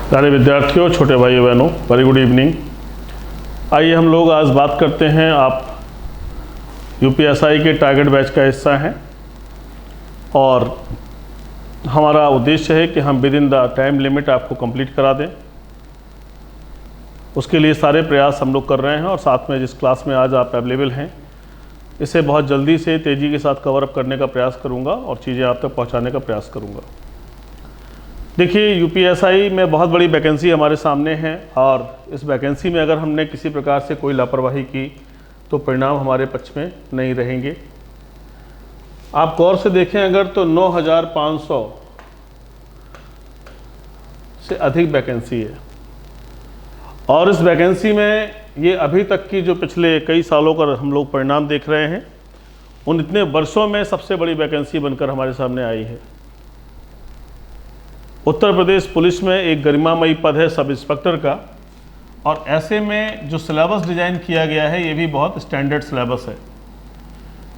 प्यारे विद्यार्थियों, छोटे भाइयों बहनों, वेरी गुड इवनिंग। आइए हम लोग आज बात करते हैं। आप यूपीएसआई के टारगेट बैच का हिस्सा हैं और हमारा उद्देश्य है कि हम with in the time limit आपको कंप्लीट करा दें। उसके लिए सारे प्रयास हम लोग कर रहे हैं और साथ में जिस क्लास में आज आप अवेलेबल हैं इसे बहुत जल्दी से तेज़ी के साथ कवर अप करने का प्रयास करूँगा और चीज़ें आप तक पहुँचाने का प्रयास करूँगा। देखिए, यूपीएसआई में बहुत बड़ी वैकेंसी हमारे सामने है और इस वैकेंसी में अगर हमने किसी प्रकार से कोई लापरवाही की तो परिणाम हमारे पक्ष में नहीं रहेंगे। आप गौर से देखें अगर तो 9,500 से अधिक वैकेंसी है और इस वैकेंसी में ये अभी तक की जो पिछले कई सालों का हम लोग परिणाम देख रहे हैं उन इतने वर्षों में सबसे बड़ी वैकेंसी बनकर हमारे सामने आई है। उत्तर प्रदेश पुलिस में एक गरिमामयी पद है सब इंस्पेक्टर का, और ऐसे में जो सिलेबस डिज़ाइन किया गया है ये भी बहुत स्टैंडर्ड सिलेबस है।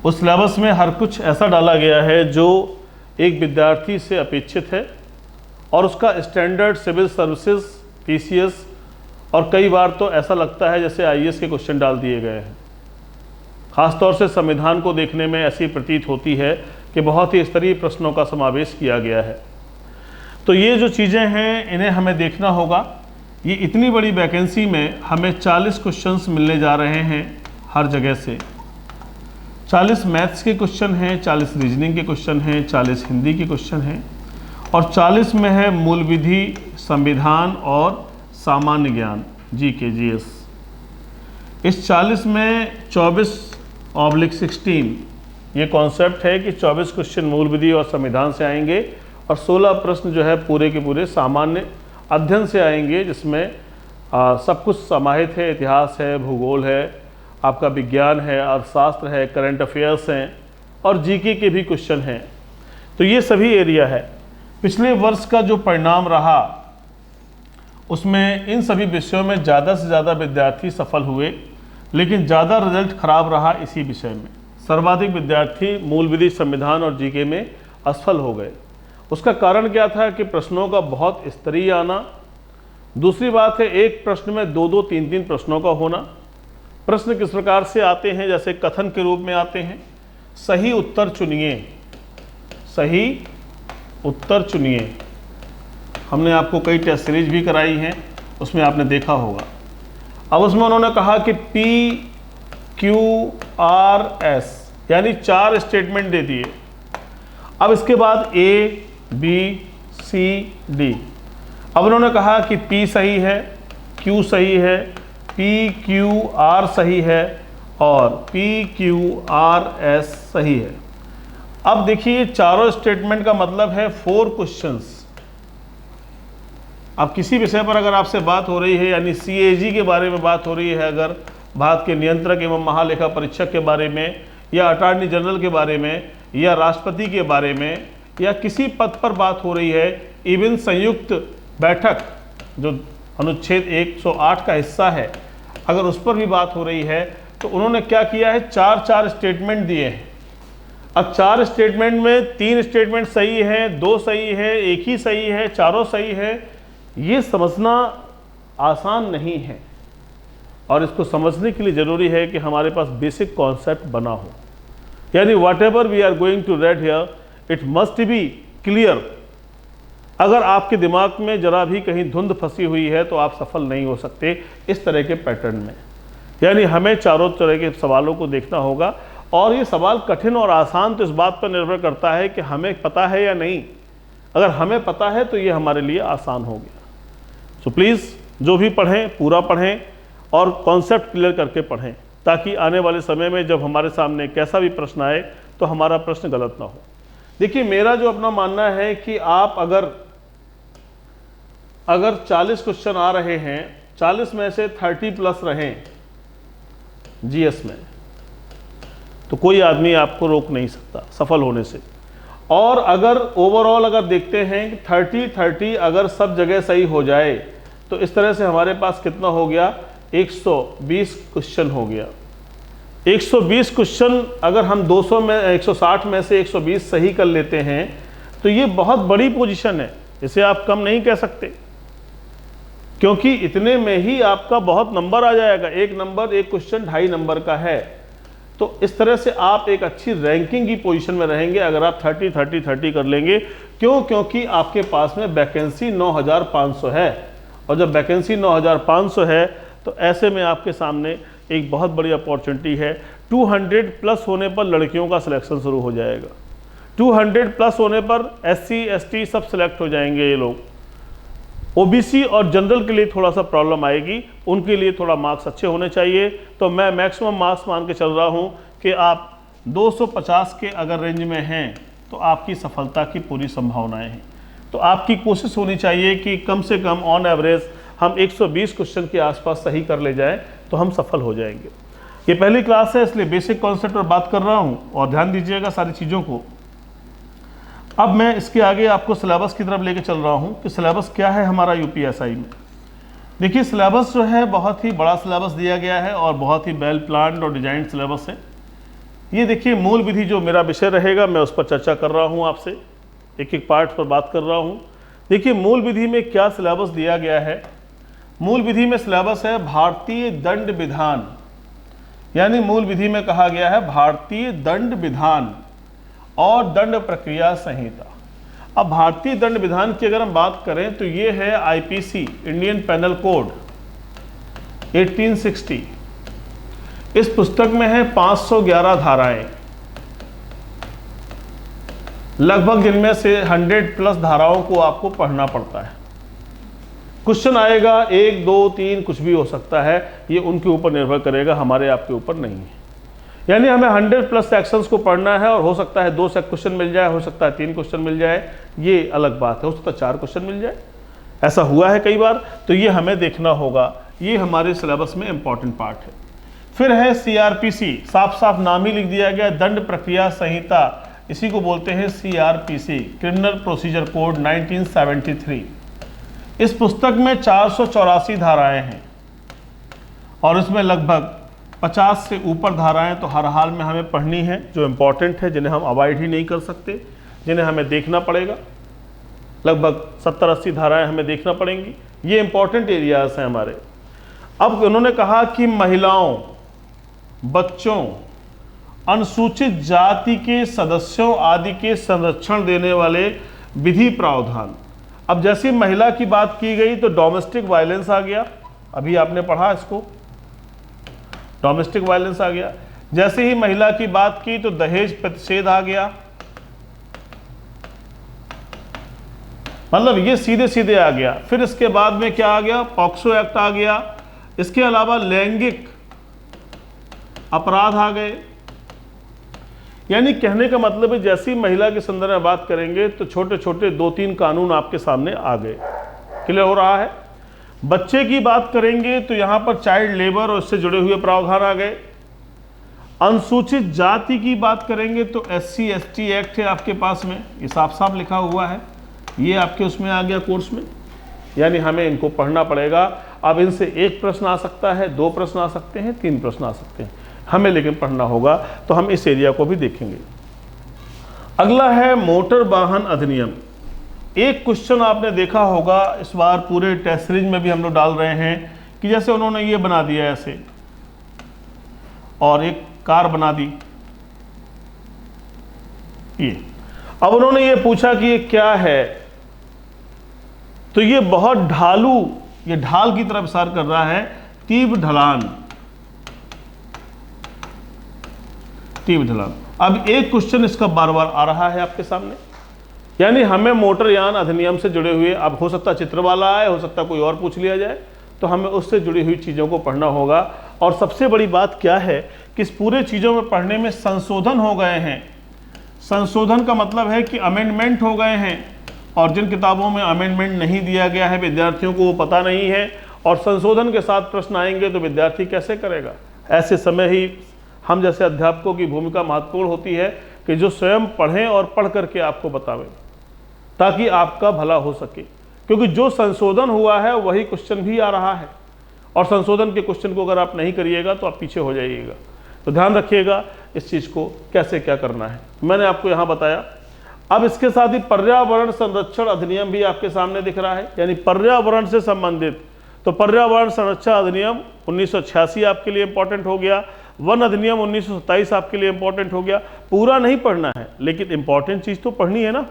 उस सिलेबस में हर कुछ ऐसा डाला गया है जो एक विद्यार्थी से अपेक्षित है और उसका स्टैंडर्ड सिविल सर्विसेज, पीसीएस और कई बार तो ऐसा लगता है जैसे आईएएस के क्वेश्चन डाल दिए गए हैं। ख़ासतौर से संविधान को देखने में ऐसी प्रतीत होती है कि बहुत ही स्तरीय प्रश्नों का समावेश किया गया है। तो ये जो चीज़ें हैं इन्हें हमें देखना होगा। ये इतनी बड़ी वैकेंसी में हमें 40 क्वेश्चंस मिलने जा रहे हैं हर जगह से। 40 मैथ्स के क्वेश्चन हैं, 40 रीजनिंग के क्वेश्चन हैं, 40 हिंदी के क्वेश्चन हैं और 40 में है मूल विधि, संविधान और सामान्य ज्ञान जीके जीएस। इस 40 में 24/16 ये कॉन्सेप्ट है कि 24 क्वेश्चन मूल विधि और संविधान से आएंगे और 16 प्रश्न जो है पूरे के पूरे सामान्य अध्ययन से आएंगे, जिसमें सब कुछ समाहित है। इतिहास है, भूगोल है, आपका विज्ञान है, अर्थशास्त्र है, करंट अफेयर्स हैं और जीके के भी क्वेश्चन हैं। तो ये सभी एरिया है। पिछले वर्ष का जो परिणाम रहा उसमें इन सभी विषयों में ज़्यादा से ज़्यादा विद्यार्थी सफल हुए, लेकिन ज़्यादा रिजल्ट खराब रहा इसी विषय में। सर्वाधिक विद्यार्थी मूल विधि, संविधान और जीके में असफल हो गए। उसका कारण क्या था कि प्रश्नों का बहुत स्तरीय आना। दूसरी बात है एक प्रश्न में 2-2, 3-3 प्रश्नों का होना। प्रश्न किस प्रकार से आते हैं, जैसे कथन के रूप में आते हैं, सही उत्तर चुनिए, सही उत्तर चुनिए। हमने आपको कई टेस्ट सीरीज भी कराई हैं, उसमें आपने देखा होगा। अब उसमें उन्होंने कहा कि PQRS यानी 4 स्टेटमेंट दे दिए। अब इसके बाद A, B, C, D। अब उन्होंने कहा कि P सही है, Q सही है, PQR सही है और PQRS सही है। अब देखिए चारों स्टेटमेंट का मतलब है 4 क्वेश्चंस। अब किसी विषय पर अगर आपसे बात हो रही है, यानी CAG के बारे में बात हो रही है, अगर भारत के नियंत्रक एवं महालेखा परीक्षक के बारे में या अटॉर्नी जनरल के बारे में या राष्ट्रपति के बारे में या किसी पद पर बात हो रही है, इवन संयुक्त बैठक जो अनुच्छेद 108 का हिस्सा है, अगर उस पर भी बात हो रही है, तो उन्होंने क्या किया है, 4 स्टेटमेंट दिए हैं। अब 4 स्टेटमेंट में 3 स्टेटमेंट सही है, 2 सही है, 1 ही सही है, चारों सही है। ये समझना आसान नहीं है और इसको समझने के लिए ज़रूरी है कि हमारे पास बेसिक कॉन्सेप्ट बना हो, यानी whatever we are going to read here it must be clear. अगर आपके दिमाग में जरा भी कहीं धुंध फंसी हुई है तो आप सफल नहीं हो सकते इस तरह के पैटर्न में। यानी हमें चारों तरह के सवालों को देखना होगा और ये सवाल कठिन और आसान तो इस बात पर निर्भर करता है कि हमें पता है या नहीं। अगर हमें पता है तो ये हमारे लिए आसान हो गया। सो प्लीज़ जो भी पढ़ें पूरा पढ़ें और कॉन्सेप्ट क्लियर करके पढ़ें, ताकि आने वाले समय में जब हमारे सामने कैसा भी प्रश्न आए तो हमारा प्रश्न गलत ना हो। देखिए, मेरा जो अपना मानना है कि आप अगर 40 क्वेश्चन आ रहे हैं, 40 में से 30+ रहें जीएस में, तो कोई आदमी आपको रोक नहीं सकता सफल होने से। और अगर ओवरऑल अगर देखते हैं कि 30-30 अगर सब जगह सही हो जाए तो इस तरह से हमारे पास कितना हो गया, 120 क्वेश्चन हो गया। 120 क्वेश्चन अगर हम 200 में 160 में से 120 सही कर लेते हैं तो ये बहुत बड़ी पोजीशन है, इसे आप कम नहीं कह सकते। क्योंकि इतने में ही आपका बहुत नंबर आ जाएगा। एक नंबर, एक क्वेश्चन 2.5 नंबर का है। तो इस तरह से आप एक अच्छी रैंकिंग की पोजीशन में रहेंगे अगर आप 30-30-30 कर लेंगे। क्यों? क्योंकि आपके पास में वैकेंसी 9500 है, और जब वैकेंसी 9500 है तो ऐसे में आपके सामने एक बहुत बड़ी अपॉर्चुनिटी है। 200 प्लस होने पर लड़कियों का सिलेक्शन शुरू हो जाएगा। 200 प्लस होने पर SC ST सब सिलेक्ट हो जाएंगे ये लोग। OBC और जनरल के लिए थोड़ा सा प्रॉब्लम आएगी, उनके लिए थोड़ा मार्क्स अच्छे होने चाहिए। तो मैं मैक्सिमम मार्क्स मान के चल रहा हूं कि आप 250 के अगर रेंज में हैं तो आपकी सफलता की पूरी संभावनाएं हैं। तो आपकी कोशिश होनी चाहिए कि कम से कम ऑन एवरेज हम 120 क्वेश्चन के आसपास सही कर ले जाएं तो हम सफल हो जाएंगे। ये पहली क्लास है, इसलिए बेसिक कॉन्सेप्ट पर बात कर रहा हूं और ध्यान दीजिएगा सारी चीज़ों को। अब मैं इसके आगे आपको सिलेबस की तरफ लेके चल रहा हूं कि सिलेबस क्या है हमारा UPSI में। देखिए, सिलेबस जो है बहुत ही बड़ा सिलेबस दिया गया है और बहुत ही वेल प्लान्ड और डिजाइन सिलेबस है। ये देखिए, मूल विधि जो मेरा विषय रहेगा मैं उस पर चर्चा कर रहा हूं, आपसे एक एक पार्ट पर बात कर रहा हूं। देखिए, मूल विधि में क्या सिलेबस दिया गया है। मूल विधि में सिलेबस है भारतीय दंड विधान, यानी मूल विधि में कहा गया है भारतीय दंड विधान और दंड प्रक्रिया संहिता। अब भारतीय दंड विधान की अगर हम बात करें तो ये है IPC, इंडियन पेनल कोड 1860। इस पुस्तक में है 511 धाराएं, लगभग जिनमें से 100 प्लस धाराओं को आपको पढ़ना पड़ता है। क्वेश्चन आएगा 1, 2, 3 कुछ भी हो सकता है, ये उनके ऊपर निर्भर करेगा, हमारे आपके ऊपर नहीं है। यानी हमें 100 प्लस सेक्शंस को पढ़ना है और हो सकता है 2 से क्वेश्चन मिल जाए, हो सकता है 3 क्वेश्चन मिल जाए, ये अलग बात है। हो सकता है 4 क्वेश्चन मिल जाए, ऐसा हुआ है कई बार। तो ये हमें देखना होगा, ये हमारे सिलेबस में इंपॉर्टेंट पार्ट है। फिर है CRPC, साफ साफ नाम ही लिख दिया गया, दंड प्रक्रिया संहिता, इसी को बोलते हैं CRPC, क्रिमिनल प्रोसीजर कोड 1973। इस पुस्तक में 484 धाराएं हैं और इसमें लगभग 50 से ऊपर धाराएं तो हर हाल में हमें पढ़नी है, जो इम्पॉर्टेंट है, जिन्हें हम अवॉइड ही नहीं कर सकते, जिन्हें हमें देखना पड़ेगा। लगभग 70-80 धाराएं हमें देखना पड़ेंगी। ये इम्पॉर्टेंट एरियाज हैं हमारे। अब उन्होंने कहा कि महिलाओं, बच्चों, अनुसूचित जाति के सदस्यों आदि के संरक्षण देने वाले विधि प्रावधान। अब जैसे महिला की बात की गई तो डोमेस्टिक वायलेंस आ गया, अभी आपने पढ़ा इसको, डोमेस्टिक वायलेंस आ गया। जैसे ही महिला की बात की तो दहेज प्रतिषेध आ गया, मतलब ये सीधे सीधे आ गया। फिर इसके बाद में क्या आ गया, पॉक्सो एक्ट आ गया। इसके अलावा लैंगिक अपराध आ गए। यानी कहने का मतलब है जैसी महिला के संदर्भ में बात करेंगे तो छोटे छोटे 2-3 कानून आपके सामने आ गए। क्लियर हो रहा है। बच्चे की बात करेंगे तो यहां पर चाइल्ड लेबर और इससे जुड़े हुए प्रावधान आ गए। अनुसूचित जाति की बात करेंगे तो SC ST एक्ट है आपके पास में, ये साफ साफ लिखा हुआ है, ये आपके उसमें आ गया कोर्स में, यानी हमें इनको पढ़ना पड़ेगा। अब इनसे 1 प्रश्न आ सकता है, 2 प्रश्न आ सकते हैं, 3 प्रश्न आ सकते हैं, हमें लेकिन पढ़ना होगा। तो हम इस एरिया को भी देखेंगे। अगला है मोटर वाहन अधिनियम। एक क्वेश्चन आपने देखा होगा, इस बार पूरे टेस्ट सीरीज में भी हम लोग डाल रहे हैं कि जैसे उन्होंने ये बना दिया ऐसे और एक कार बना दी ये। अब उन्होंने ये पूछा कि ये क्या है, तो ये बहुत ढालू, ये ढाल की तरफ इशारा कर रहा है, तीव्र ढलान, तीव्र ढलान। अब एक क्वेश्चन इसका बार बार आ रहा है आपके सामने, यानी हमें मोटरयान अधिनियम से जुड़े हुए, अब हो सकता चित्र वाला आए, हो सकता कोई और पूछ लिया जाए, तो हमें उससे जुड़ी हुई चीज़ों को पढ़ना होगा। और सबसे बड़ी बात क्या है कि इस पूरे चीज़ों में पढ़ने में संशोधन हो गए हैं। संशोधन का मतलब है कि अमेंडमेंट हो गए हैं, और जिन किताबों में अमेंडमेंट नहीं दिया गया है विद्यार्थियों को वो पता नहीं है, और संशोधन के साथ प्रश्न आएंगे तो विद्यार्थी कैसे करेगा। ऐसे समय ही हम जैसे अध्यापकों की भूमिका महत्वपूर्ण होती है कि जो स्वयं पढ़ें और पढ़ करके आपको बतावें, ताकि आपका भला हो सके। क्योंकि जो संशोधन हुआ है वही क्वेश्चन भी आ रहा है, और संशोधन के क्वेश्चन को अगर आप नहीं करिएगा तो आप पीछे हो जाइएगा। तो ध्यान रखिएगा इस चीज़ को, कैसे क्या करना है मैंने आपको यहाँ बताया। अब इसके साथ ही पर्यावरण संरक्षण अधिनियम भी आपके सामने दिख रहा है, यानी पर्यावरण से संबंधित तो पर्यावरण संरक्षण अधिनियम 1986 आपके लिए इंपॉर्टेंट हो गया, वन अधिनियम 1927 आपके लिए इंपॉर्टेंट हो गया। पूरा नहीं पढ़ना है, लेकिन इंपॉर्टेंट चीज़ तो पढ़नी है ना,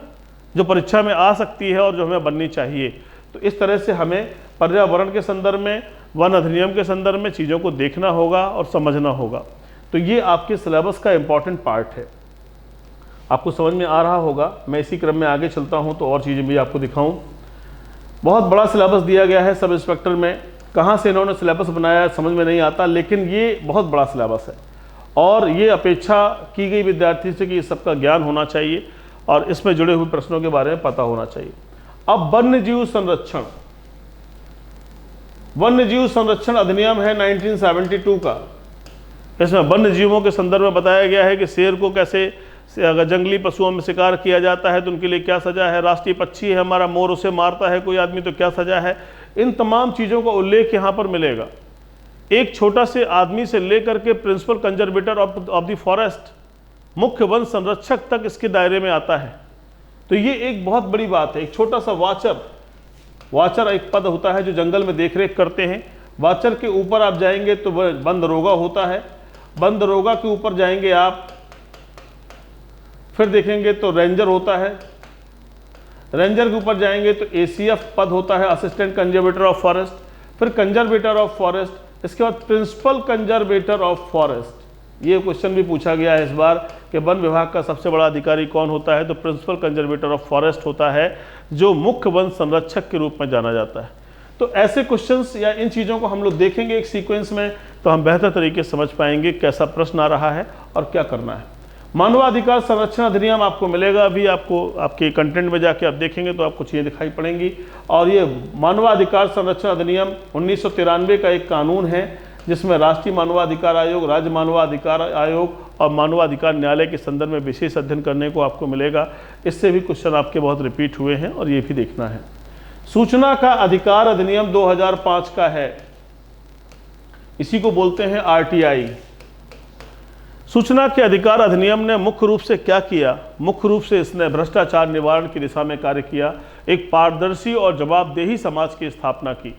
जो परीक्षा में आ सकती है और जो हमें बननी चाहिए। तो इस तरह से हमें पर्यावरण के संदर्भ में, वन अधिनियम के संदर्भ में चीज़ों को देखना होगा और समझना होगा। तो ये आपके सिलेबस का इंपॉर्टेंट पार्ट है। आपको समझ में आ रहा होगा। मैं इसी क्रम में आगे चलता हूँ तो और चीज़ें भी आपको दिखाऊँ। बहुत बड़ा सिलेबस दिया गया है सब इंस्पेक्टर में। कहाँ से इन्होंने सिलेबस बनाया समझ में नहीं आता, लेकिन ये बहुत बड़ा सिलेबस है और ये अपेक्षा की गई विद्यार्थी से कि इस सबका ज्ञान होना चाहिए और इसमें जुड़े हुए प्रश्नों के बारे में पता होना चाहिए। अब वन्य जीव संरक्षण, वन्य जीव संरक्षण अधिनियम है 1972 का। इसमें वन्य जीवों के संदर्भ में बताया गया है कि शेर को कैसे, अगर जंगली पशुओं में शिकार किया जाता है तो उनके लिए क्या सजा है, राष्ट्रीय पक्षी है हमारा मोर, उसे मारता है कोई आदमी तो क्या सजा है। इन तमाम चीज़ों का उल्लेख यहाँ पर मिलेगा। एक छोटा से आदमी से लेकर के principal conservator of the forest, मुख्य वन संरक्षक तक इसके दायरे में आता है। तो ये एक बहुत बड़ी बात है। एक छोटा सा वाचर एक पद होता है जो जंगल में देखरेख करते हैं। वाचर के ऊपर आप जाएंगे तो वन दरोगा होता है, वन दरोगा के ऊपर जाएंगे आप फिर देखेंगे तो रेंजर होता है, रेंजर के ऊपर जाएंगे तो एसीएफ पद होता है, असिस्टेंट कंजर्वेटर ऑफ फॉरेस्ट, फिर कंजर्वेटर ऑफ फॉरेस्ट, इसके बाद प्रिंसिपल कंजर्वेटर ऑफ फॉरेस्ट। ये क्वेश्चन भी पूछा गया है इस बार कि वन विभाग का सबसे बड़ा अधिकारी कौन होता है, तो प्रिंसिपल कंजर्वेटर ऑफ फॉरेस्ट होता है, जो मुख्य वन संरक्षक के रूप में जाना जाता है। तो ऐसे क्वेश्चंस या इन चीज़ों को हम लोग देखेंगे एक सीक्वेंस में, तो हम बेहतर तरीके से समझ पाएंगे कैसा प्रश्न आ रहा है और क्या करना है। मानवाधिकार संरक्षण अधिनियम आपको मिलेगा, अभी आपको आपके कंटेंट में जाके आप देखेंगे तो आपको चीज़ें दिखाई पड़ेंगी। और ये मानवाधिकार संरक्षण अधिनियम 1993 का एक कानून है जिसमें राष्ट्रीय मानवाधिकार आयोग, राज्य मानवाधिकार आयोग और मानवाधिकार न्यायालय के संदर्भ में विशेष अध्ययन करने को आपको मिलेगा। इससे भी क्वेश्चन आपके बहुत रिपीट हुए हैं और ये भी देखना है। सूचना का अधिकार अधिनियम 2005 का है, इसी को बोलते हैं आरटीआई। सूचना के अधिकार अधिनियम ने मुख्य रूप से क्या किया? मुख्य रूप से इसने भ्रष्टाचार निवारण की दिशा में कार्य किया, एक पारदर्शी और जवाबदेही समाज की स्थापना की,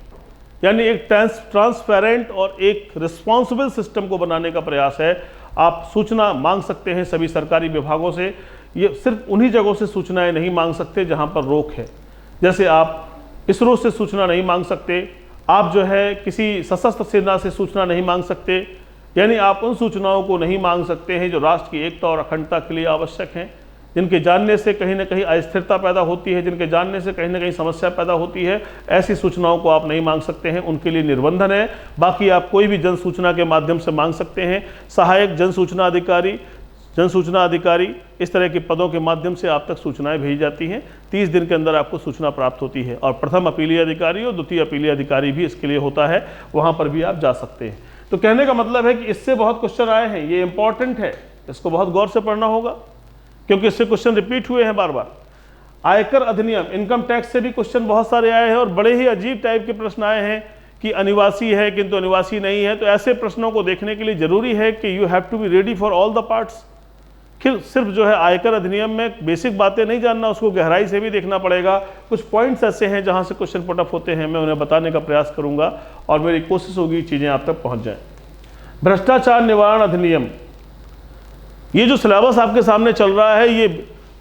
यानी एक ट्रांसपेरेंट और एक रिस्पॉन्सिबल सिस्टम को बनाने का प्रयास है। आप सूचना मांग सकते हैं सभी सरकारी विभागों से, ये सिर्फ उन्हीं जगहों से सूचनाएं नहीं मांग सकते जहां पर रोक है। जैसे आप इसरो से सूचना नहीं मांग सकते, आप जो है किसी सशस्त्र सेना से सूचना नहीं मांग सकते, यानी आप उन सूचनाओं को नहीं मांग सकते हैं जो राष्ट्र की एकता और अखंडता के लिए आवश्यक हैं, जिनके जानने से कहीं ना कहीं अस्थिरता पैदा होती है, जिनके जानने से कहीं ना कहीं समस्या पैदा होती है। ऐसी सूचनाओं को आप नहीं मांग सकते हैं, उनके लिए निर्बंधन है। बाकी आप कोई भी जन सूचना के माध्यम से मांग सकते हैं। सहायक जन सूचना अधिकारी इस तरह के पदों के माध्यम से आप तक सूचनाएं भेजी जाती हैं। 30 दिन के अंदर आपको सूचना प्राप्त होती है। और प्रथम अपीलीय अधिकारी और द्वितीय अपीलीय अधिकारी भी इसके लिए होता है, वहाँ पर भी आप जा सकते हैं। तो कहने का मतलब है कि इससे बहुत क्वेश्चन आए हैं, ये इंपॉर्टेंट है, इसको बहुत गौर से पढ़ना होगा क्योंकि इससे क्वेश्चन रिपीट हुए हैं बार बार। आयकर अधिनियम, इनकम टैक्स से भी क्वेश्चन बहुत सारे आए हैं और बड़े ही अजीब टाइप के प्रश्न आए हैं कि अनिवासी है किंतु अनिवासी नहीं है। तो ऐसे प्रश्नों को देखने के लिए जरूरी है कि you have to be ready for all the parts. सिर्फ जो है आयकर अधिनियम में बेसिक बातें नहीं जानना, उसको गहराई से भी देखना पड़ेगा। कुछ पॉइंट्स ऐसे हैं जहां से क्वेश्चन पुटअप होते हैं, मैं उन्हें बताने का प्रयास करूंगा और मेरी कोशिश होगी चीज़ें आप तक पहुंच जाएं। भ्रष्टाचार निवारण अधिनियम, ये जो सिलेबस आपके सामने चल रहा है, ये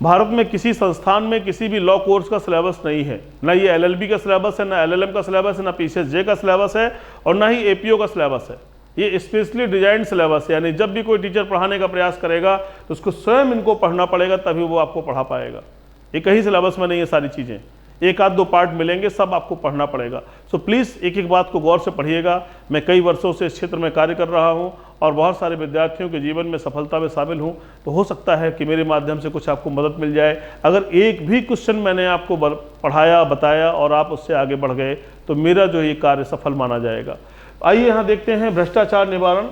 भारत में किसी संस्थान में किसी भी लॉ कोर्स का सिलेबस नहीं है। ना ये एलएलबी का सिलेबस है, ना एलएलएम का सिलेबस है, ना पीसीएसजे का सिलेबस है और ना ही एपीओ का सिलेबस है। ये स्पेशली डिजाइन सिलेबस है, यानी जब भी कोई टीचर पढ़ाने का प्रयास करेगा तो उसको स्वयं इनको पढ़ना पड़ेगा, तभी वो आपको पढ़ा पाएगा। एक ही सिलेबस में नहीं है सारी चीज़ें, एक आध दो पार्ट मिलेंगे, सब आपको पढ़ना पड़ेगा। सो प्लीज़ एक एक बात को गौर से पढ़िएगा। मैं कई वर्षों से इस क्षेत्र में कार्य कर रहा हूँ और बहुत सारे विद्यार्थियों के जीवन में सफलता में शामिल हूँ, तो हो सकता है कि मेरे माध्यम से कुछ आपको मदद मिल जाए। अगर एक भी क्वेश्चन मैंने आपको पढ़ाया, बताया और आप उससे आगे बढ़ गए तो मेरा जो ये कार्य सफल माना जाएगा। आइए यहाँ देखते हैं भ्रष्टाचार निवारण।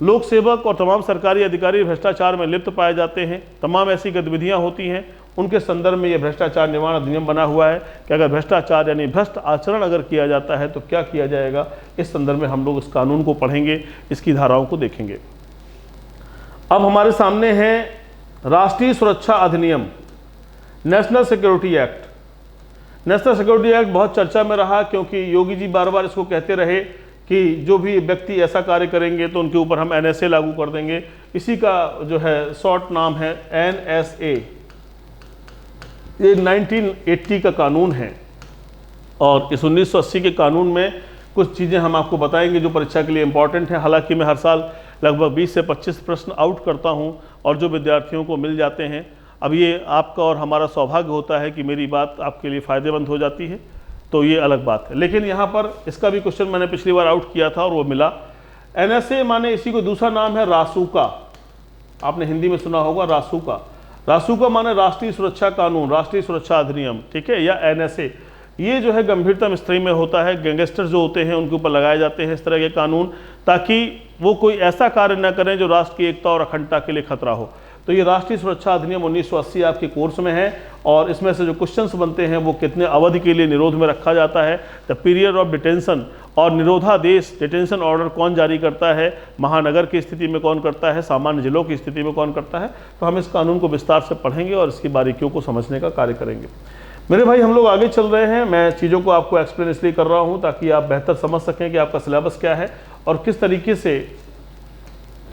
लोक सेवक और तमाम सरकारी अधिकारी भ्रष्टाचार में लिप्त पाए जाते हैं, तमाम ऐसी गतिविधियाँ होती हैं, उनके संदर्भ में यह भ्रष्टाचार निवारण अधिनियम बना हुआ है कि अगर भ्रष्टाचार यानी भ्रष्ट आचरण अगर किया जाता है तो क्या किया जाएगा। इस संदर्भ में हम लोग इस कानून को पढ़ेंगे, इसकी धाराओं को देखेंगे। अब हमारे सामने है राष्ट्रीय सुरक्षा अधिनियम, national security act. National security act बहुत चर्चा में रहा, क्योंकि योगी जी बार बार इसको कहते रहे कि जो भी व्यक्ति ऐसा कार्य करेंगे तो उनके ऊपर हम NSA लागू कर देंगे। इसी का जो है शॉर्ट नाम है NSA। ये 1980 का कानून है और इस 1980 के कानून में कुछ चीज़ें हम आपको बताएंगे जो परीक्षा के लिए इंपॉर्टेंट है। हालांकि मैं हर साल लगभग 20 से 25 प्रश्न आउट करता हूं और जो विद्यार्थियों को मिल जाते हैं, अब ये आपका और हमारा सौभाग्य होता है कि मेरी बात आपके लिए फ़ायदेमंद हो जाती है, तो ये अलग बात है। लेकिन यहाँ पर इसका भी क्वेश्चन मैंने पिछली बार आउट किया था और वो मिला। NSA माने इसी को दूसरा नाम है रासुका। आपने हिंदी में सुना होगा रासुका। रासुका माने राष्ट्रीय सुरक्षा कानून, राष्ट्रीय सुरक्षा अधिनियम, ठीक है, या NSA। ये जो है गंभीरतम स्थिति में होता है, गैंगस्टर जो होते हैं उनके ऊपर लगाए जाते हैं इस तरह के कानून, ताकि वो कोई ऐसा कार्य न करें जो राष्ट्र की एकता और अखंडता के लिए खतरा हो। तो ये राष्ट्रीय सुरक्षा अधिनियम 1980 आपके कोर्स में है और इसमें से जो क्वेश्चंस बनते हैं वो कितने अवधि के लिए निरोध में रखा जाता है, द पीरियड ऑफ डिटेंशन, और निरोधादेश डिटेंशन ऑर्डर कौन जारी करता है, महानगर की स्थिति में कौन करता है, सामान्य जिलों की स्थिति में कौन करता है। तो हम इस कानून को विस्तार से पढ़ेंगे और इसकी बारीकियों को समझने का कार्य करेंगे। मेरे भाई, हम लोग आगे चल रहे हैं। मैं चीज़ों को आपको एक्सप्लेन इसलिए कर रहा हूँ ताकि आप बेहतर समझ सकें कि आपका सिलेबस क्या है और किस तरीके से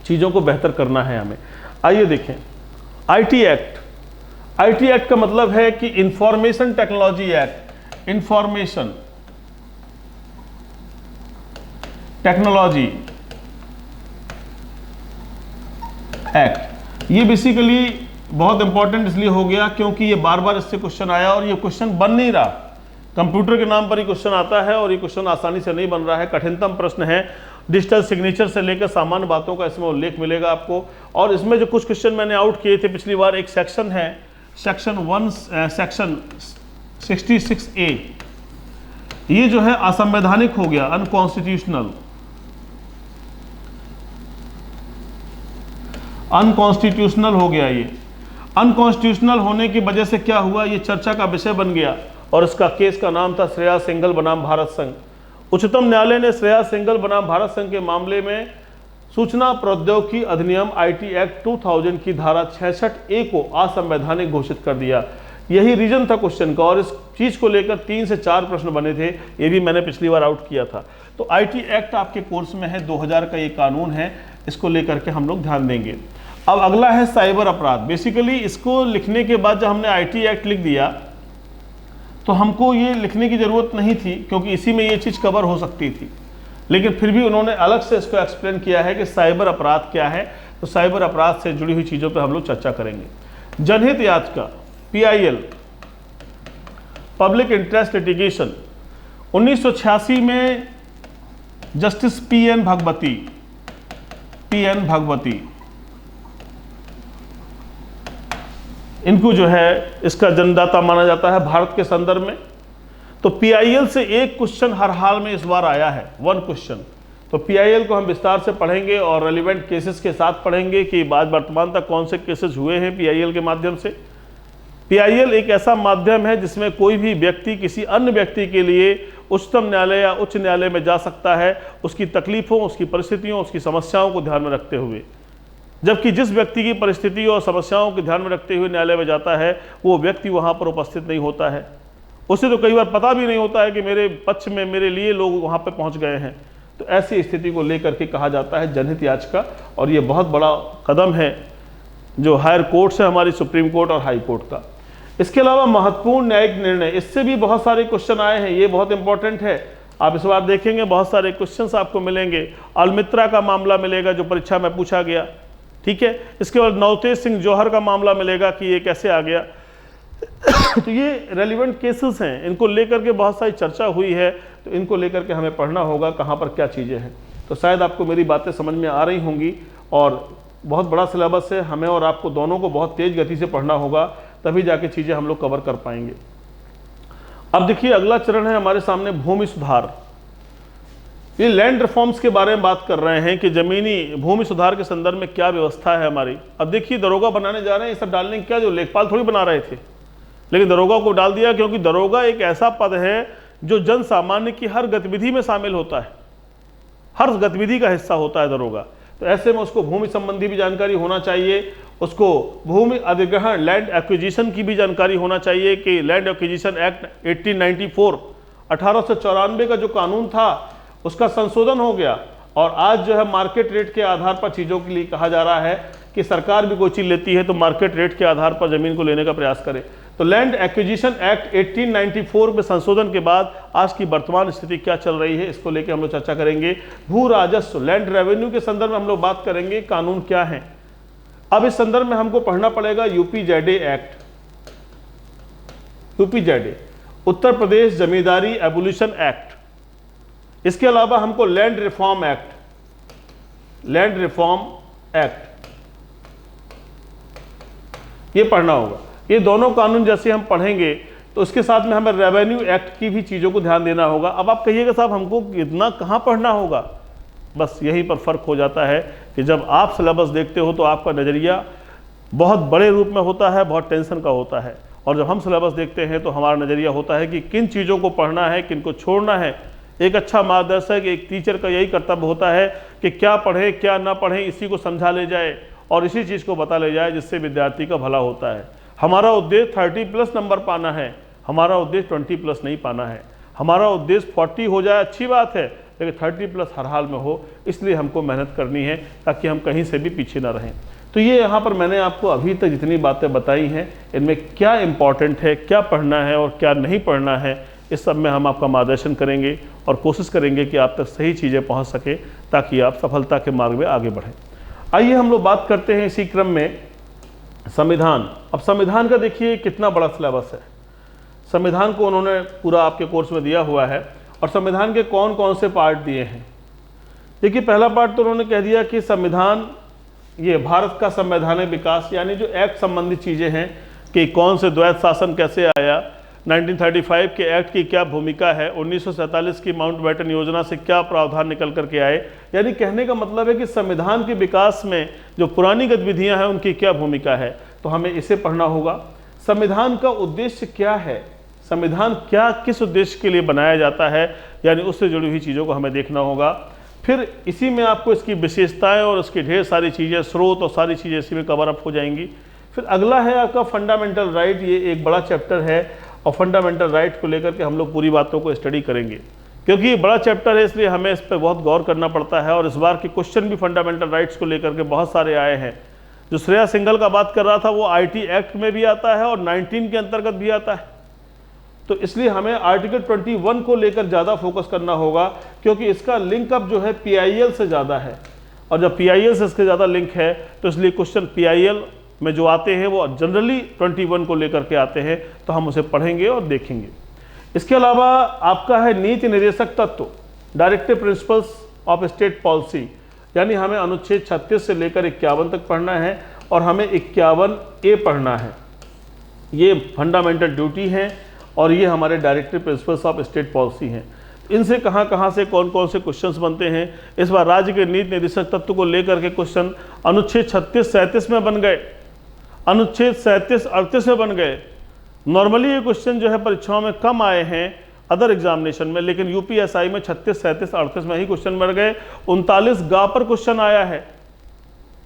चीज़ों को बेहतर करना है हमें। आइए देखें, IT एक्ट। IT एक्ट का मतलब है कि information technology act, information technology act. ये बेसिकली बहुत इंपॉर्टेंट इसलिए हो गया क्योंकि ये बार बार इससे क्वेश्चन आया और ये क्वेश्चन बन नहीं रहा। कंप्यूटर के नाम पर ही क्वेश्चन आता है और ये क्वेश्चन आसानी से नहीं बन रहा है। कठिनतम प्रश्न है, डिजिटल सिग्नेचर से लेकर सामान्य बातों का इसमें उल्लेख मिलेगा आपको। और इसमें जो कुछ क्वेश्चन मैंने आउट किए थे पिछली बार, एक सेक्शन है सेक्शन 66A, ये जो है असंवैधानिक हो गया, अनकॉन्स्टिट्यूशनल। अनकॉन्स्टिट्यूशनल हो गया। ये अनकॉन्स्टिट्यूशनल होने की वजह से क्या हुआ, ये चर्चा का विषय बन गया और इसका केस का नाम था श्रेया सिंघल बनाम भारत संघ। उच्चतम न्यायालय ने श्रेया सिंघल बनाम भारत संघ के मामले में सूचना प्रौद्योगिकी अधिनियम IT एक्ट 2000 की धारा 66A को असंवैधानिक घोषित कर दिया। यही रीजन था क्वेश्चन का और इस चीज को लेकर 3 से 4 प्रश्न बने थे। ये भी मैंने पिछली बार आउट किया था। तो IT एक्ट आपके कोर्स में है, 2000 का ये कानून है, इसको लेकर के हम लोग ध्यान देंगे। अब अगला है साइबर अपराध। बेसिकली इसको लिखने के बाद जब हमने IT एक्ट लिख दिया तो हमको ये लिखने की ज़रूरत नहीं थी क्योंकि इसी में ये चीज़ कवर हो सकती थी, लेकिन फिर भी उन्होंने अलग से इसको एक्सप्लेन किया है कि साइबर अपराध क्या है। तो साइबर अपराध से जुड़ी हुई चीज़ों पर हम लोग चर्चा करेंगे। जनहित याचिका PIL, पब्लिक इंटरेस्ट लिटिगेशन, 1986 में जस्टिस PN भगवती इनको जो है इसका जन्मदाता माना जाता है भारत के संदर्भ में। तो PIL से एक क्वेश्चन हर हाल में इस बार आया है, 1 क्वेश्चन। तो PIL को हम विस्तार से पढ़ेंगे और रेलिवेंट केसेस के साथ पढ़ेंगे कि आज वर्तमान तक कौन से केसेस हुए हैं PIL के माध्यम से। PIL एक ऐसा माध्यम है जिसमें कोई भी व्यक्ति किसी अन्य व्यक्ति के लिए उच्चतम न्यायालय या उच्च न्यायालय में जा सकता है, उसकी तकलीफों, उसकी परिस्थितियों, उसकी समस्याओं को ध्यान में रखते हुए। जबकि जिस व्यक्ति की परिस्थिति और समस्याओं को ध्यान में रखते हुए न्यायालय में जाता है वो व्यक्ति वहां पर उपस्थित नहीं होता है। उसे तो कई बार पता भी नहीं होता है कि मेरे पक्ष में मेरे लिए लोग वहां पर पहुंच गए हैं। तो ऐसी स्थिति को लेकर के कहा जाता है जनहित याचिका, और ये बहुत बड़ा कदम है जो हायर कोर्ट है, हमारी सुप्रीम कोर्ट और हाई कोर्ट का। इसके अलावा महत्वपूर्ण न्यायिक निर्णय, इससे भी बहुत सारे क्वेश्चन आए हैं, ये बहुत इंपॉर्टेंट है। आप इस बार देखेंगे बहुत सारे क्वेश्चंस आपको मिलेंगे। अलमित्रा का मामला मिलेगा जो परीक्षा में पूछा गया, ठीक है। इसके बाद नवतेज सिंह जौहर का मामला मिलेगा कि ये कैसे आ गया। तो ये रेलिवेंट केसेस हैं, इनको लेकर के बहुत सारी चर्चा हुई है, तो इनको लेकर के हमें पढ़ना होगा कहाँ पर क्या चीज़ें हैं। तो शायद आपको मेरी बातें समझ में आ रही होंगी और बहुत बड़ा सिलेबस है, हमें और आपको दोनों को बहुत तेज़ गति से पढ़ना होगा, तभी जाके चीज़ें हम लोग कवर कर पाएंगे। अब देखिए अगला चरण है हमारे सामने भूमि सुधार। ये लैंड रिफॉर्म्स के बारे में बात कर रहे हैं कि जमीनी भूमि सुधार के संदर्भ में क्या व्यवस्था है हमारी। अब देखिए दरोगा बनाने जा रहे हैं, ये सब डालने क्या, जो लेखपाल थोड़ी बना रहे थे, लेकिन दरोगा को डाल दिया क्योंकि दरोगा एक ऐसा पद है जो जन सामान्य की हर गतिविधि में शामिल होता है, हर गतिविधि का हिस्सा होता है दरोगा। तो ऐसे में उसको भूमि संबंधी भी जानकारी होना चाहिए, उसको भूमि अधिग्रहण लैंड एक्विजिशन की भी जानकारी होना चाहिए कि लैंड एक्विजिशन एक्ट 1894 1894 का जो कानून था उसका संशोधन हो गया और आज जो है मार्केट रेट के आधार पर चीज़ों के लिए कहा जा रहा है कि सरकार भी कोई चीज़ लेती है तो मार्केट रेट के आधार पर ज़मीन को लेने का प्रयास करे। तो लैंड एक्विजिशन एक्ट 1894 में संशोधन के बाद आज की वर्तमान स्थिति क्या चल रही है इसको लेकर हम लोग चर्चा करेंगे। भू राजस्व लैंड रेवेन्यू के संदर्भ में हम लोग बात करेंगे कानून क्या है। अब इस संदर्भ में हमको पढ़ना पड़ेगा यूपीजेडए एक्ट, यूपीजेडए उत्तर प्रदेश जमींदारी एबोलिशन एक्ट। इसके अलावा हमको land reform act, land reform act ये पढ़ना होगा। ये दोनों कानून जैसे हम पढ़ेंगे तो उसके साथ में हमें रेवेन्यू एक्ट की भी चीज़ों को ध्यान देना होगा। अब आप कहिएगा साहब हमको इतना कहाँ पढ़ना होगा, बस यहीं पर फ़र्क हो जाता है कि जब आप सिलेबस देखते हो तो आपका नज़रिया बहुत बड़े रूप में होता है, बहुत टेंशन का होता है, और जब हम सिलेबस देखते हैं तो हमारा नज़रिया होता है कि किन चीज़ों को पढ़ना है, किन को छोड़ना है। एक अच्छा मार्गदर्शक, एक टीचर का यही कर्तव्य होता है कि क्या पढ़ें क्या ना पढ़ें इसी को समझा ले जाए और इसी चीज़ को बता ले जाए जिससे विद्यार्थी का भला होता है। हमारा उद्देश्य 30+ नंबर पाना है, हमारा उद्देश्य 20+ नहीं पाना है। हमारा उद्देश्य 40 हो जाए अच्छी बात है, लेकिन 30+ हर हाल में हो, इसलिए हमको मेहनत करनी है ताकि हम कहीं से भी पीछे ना रहें। तो ये यहाँ पर मैंने आपको अभी तक जितनी बातें बताई हैं इनमें क्या इम्पॉर्टेंट है, क्या पढ़ना है और क्या नहीं पढ़ना है, इस सब में हम आपका मार्गदर्शन करेंगे और कोशिश करेंगे कि आप तक सही चीज़ें पहुँच सकें ताकि आप सफलता के मार्ग में आगे बढ़ें। आइए हम लोग बात करते हैं इसी क्रम में संविधान। अब संविधान का देखिए कितना बड़ा सिलेबस है। संविधान को उन्होंने पूरा आपके कोर्स में दिया हुआ है और संविधान के कौन कौन से पार्ट दिए हैं। देखिए पहला पार्ट तो उन्होंने कह दिया कि संविधान ये भारत का संवैधानिक विकास, यानी जो एक्ट संबंधित चीज़ें हैं कि कौन से द्वैध शासन कैसे आया, 1935 के एक्ट की क्या भूमिका है, 1947 की माउंटबेटन योजना से क्या प्रावधान निकल करके आए। यानी कहने का मतलब है कि संविधान के विकास में जो पुरानी गतिविधियां हैं उनकी क्या भूमिका है, तो हमें इसे पढ़ना होगा। संविधान का उद्देश्य क्या है, संविधान क्या किस उद्देश्य के लिए बनाया जाता है, यानी उससे जुड़ी हुई चीज़ों को हमें देखना होगा। फिर इसी में आपको इसकी विशेषताएँ और उसकी ढेर सारी चीज़ें, स्रोत और सारी चीज़ें इसी में कवर अप हो जाएंगी। फिर अगला है आपका फंडामेंटल राइट, ये एक बड़ा चैप्टर है और फंडामेंटल राइट को लेकर के हम लोग पूरी बातों को स्टडी करेंगे क्योंकि ये बड़ा चैप्टर है, इसलिए हमें इस पर बहुत गौर करना पड़ता है। और इस बार के क्वेश्चन भी फंडामेंटल राइट्स को लेकर के बहुत सारे आए हैं। जो श्रेया सिंघल का बात कर रहा था वो आईटी एक्ट में भी आता है और 19 के अंतर्गत भी आता है, तो इसलिए हमें आर्टिकल 21 को लेकर ज़्यादा फोकस करना होगा क्योंकि इसका लिंक अप जो है PIL से ज़्यादा है, और जब PIL से इसके ज़्यादा लिंक है तो इसलिए क्वेश्चन PIL में जो आते हैं वो जनरली 21 को लेकर के आते हैं, तो हम उसे पढ़ेंगे और देखेंगे। इसके अलावा आपका है नीति निर्देशक तत्व, directive principles of state policy, यानी हमें अनुच्छेद 36 से लेकर 51 तक पढ़ना है और हमें 51A पढ़ना है। ये फंडामेंटल ड्यूटी है और ये हमारे directive principles of state policy हैं। इनसे कहाँ से कौन कौन से क्वेश्चंस बनते हैं। इस बार राज्य के नीति निर्देशक तत्व को लेकर के क्वेश्चन अनुच्छेद 36-37 में बन गए, अनुच्छेद 37-38 में बन गए। नॉर्मली ये क्वेश्चन जो है परीक्षाओं में कम आए हैं अदर एग्जामिनेशन में, लेकिन यूपीएसआई में 36, 37, 38 में ही क्वेश्चन बढ़ गए। 39 गा पर क्वेश्चन आया है,